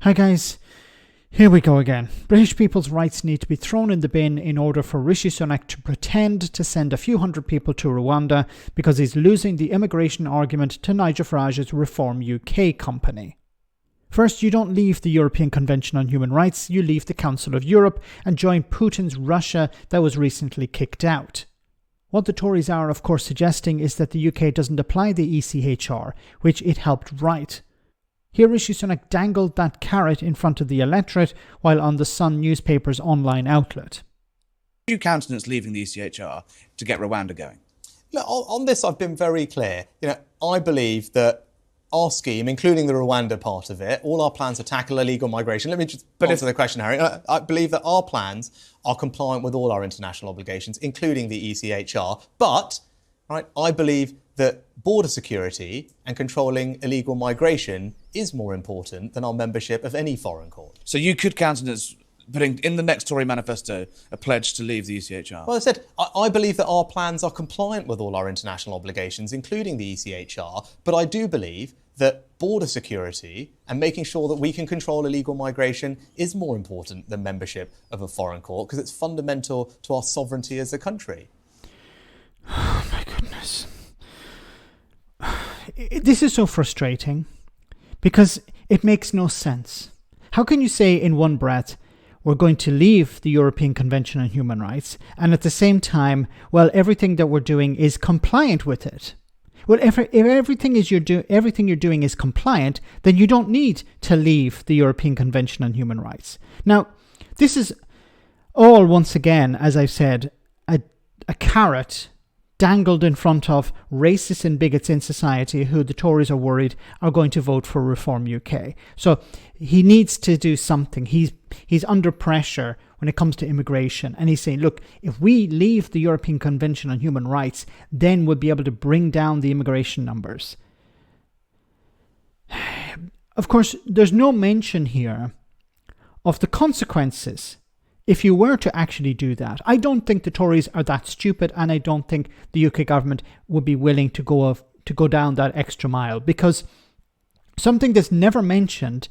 Hi guys, here we go again. British people's rights need to be thrown in the bin in order for Rishi Sunak to pretend to send a few hundred people to Rwanda because he's losing the immigration argument to Nigel Farage's Reform UK company. First, you don't leave the European Convention on Human Rights, you leave the Council of Europe and join Putin's Russia that was recently kicked out. What the Tories are, of course, suggesting is that the UK doesn't apply the ECHR, which it helped write. Here Rishi Sunak dangled that carrot in front of the electorate while on the Sun newspaper's online outlet. Do you countenance leaving the ECHR to get Rwanda going? Look, on this I've been very clear. I believe that our scheme, including the Rwanda part of it, all our plans to tackle illegal migration. Let me just answer the question, Harry. I believe that our plans are compliant with all our international obligations, including the ECHR. But I believe that border security and controlling illegal migration is more important than our membership of any foreign court. So you could countenance putting in the next Tory manifesto a pledge to leave the ECHR? Well, I said, I believe that our plans are compliant with all our international obligations, including the ECHR, but I do believe that border security and making sure that we can control illegal migration is more important than membership of a foreign court because it's fundamental to our sovereignty as a country. Oh my goodness. This is so frustrating because it makes no sense. How can you say in one breath, we're going to leave the European Convention on Human Rights, and at the same time, well, everything that we're doing is compliant with it? Well, if everything you're doing is compliant, then you don't need to leave the European Convention on Human Rights. Now, this is all, once again, as I've said, a carrot dangled in front of racists and bigots in society who the Tories are worried are going to vote for Reform UK. So he needs to do something. He's under pressure when it comes to immigration. And he's saying, look, if we leave the European Convention on Human Rights, then we'll be able to bring down the immigration numbers. Of course, there's no mention here of the consequences if you were to actually do that. I don't think the Tories are that stupid, and I don't think the UK government would be willing to go down that extra mile, because something that's never mentioned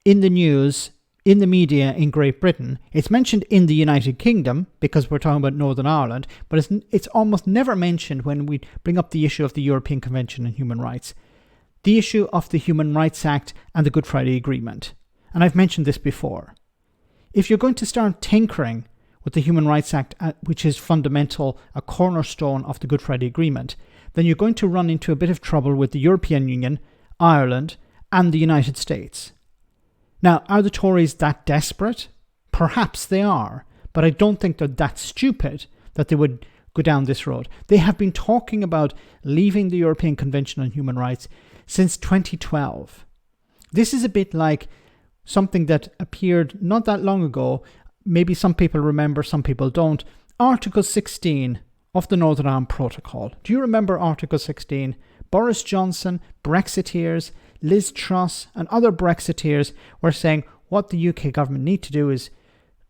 in the news, in the media in Great Britain, it's mentioned in the United Kingdom because we're talking about Northern Ireland, but it's almost never mentioned when we bring up the issue of the European Convention on Human Rights, the issue of the Human Rights Act and the Good Friday Agreement. And I've mentioned this before. If you're going to start tinkering with the Human Rights Act, which is fundamental, a cornerstone of the Good Friday Agreement, then you're going to run into a bit of trouble with the European Union, Ireland, and the United States. Now, are the Tories that desperate? Perhaps they are, but I don't think they're that stupid that they would go down this road. They have been talking about leaving the European Convention on Human Rights since 2012. This is a bit like something that appeared not that long ago. Maybe some people remember, some people don't. Article 16 of the Northern Ireland Protocol. Do you remember Article 16? Boris Johnson, Brexiteers, Liz Truss and other Brexiteers were saying what the UK government need to do is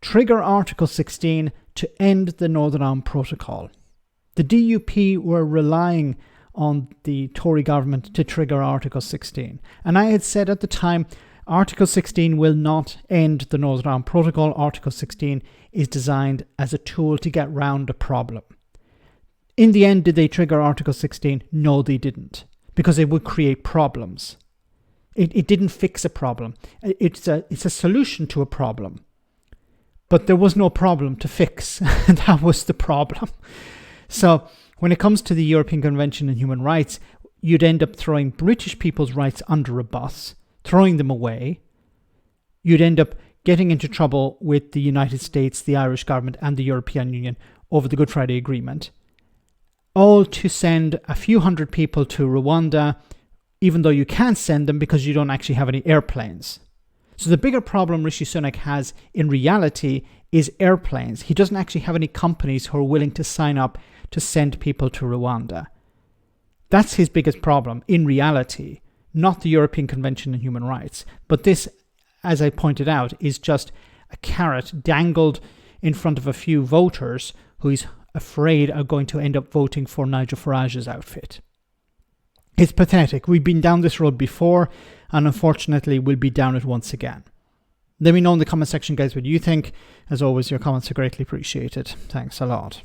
trigger Article 16 to end the Northern Ireland Protocol. The DUP were relying on the Tory government to trigger Article 16. And I had said at the time, Article 16 will not end the Northern Ireland Protocol. Article 16 is designed as a tool to get round a problem. In the end, did they trigger Article 16? No, they didn't, because it would create problems. It didn't fix a problem. It's a solution to a problem. But there was no problem to fix. And that was the problem. So when it comes to the European Convention on Human Rights, you'd end up throwing British people's rights under a bus, throwing them away. You'd end up getting into trouble with the United States, the Irish government and the European Union over the Good Friday Agreement. All to send a few hundred people to Rwanda, even though you can't send them because you don't actually have any airplanes. So the bigger problem Rishi Sunak has in reality is airplanes. He doesn't actually have any companies who are willing to sign up to send people to Rwanda. That's his biggest problem in reality, not the European Convention on Human Rights. But this, as I pointed out, is just a carrot dangled in front of a few voters who he's afraid are going to end up voting for Nigel Farage's outfit. It's pathetic. We've been down this road before, and unfortunately we'll be down it once again. Let me know in the comment section, guys, what you think. As always, your comments are greatly appreciated. Thanks a lot.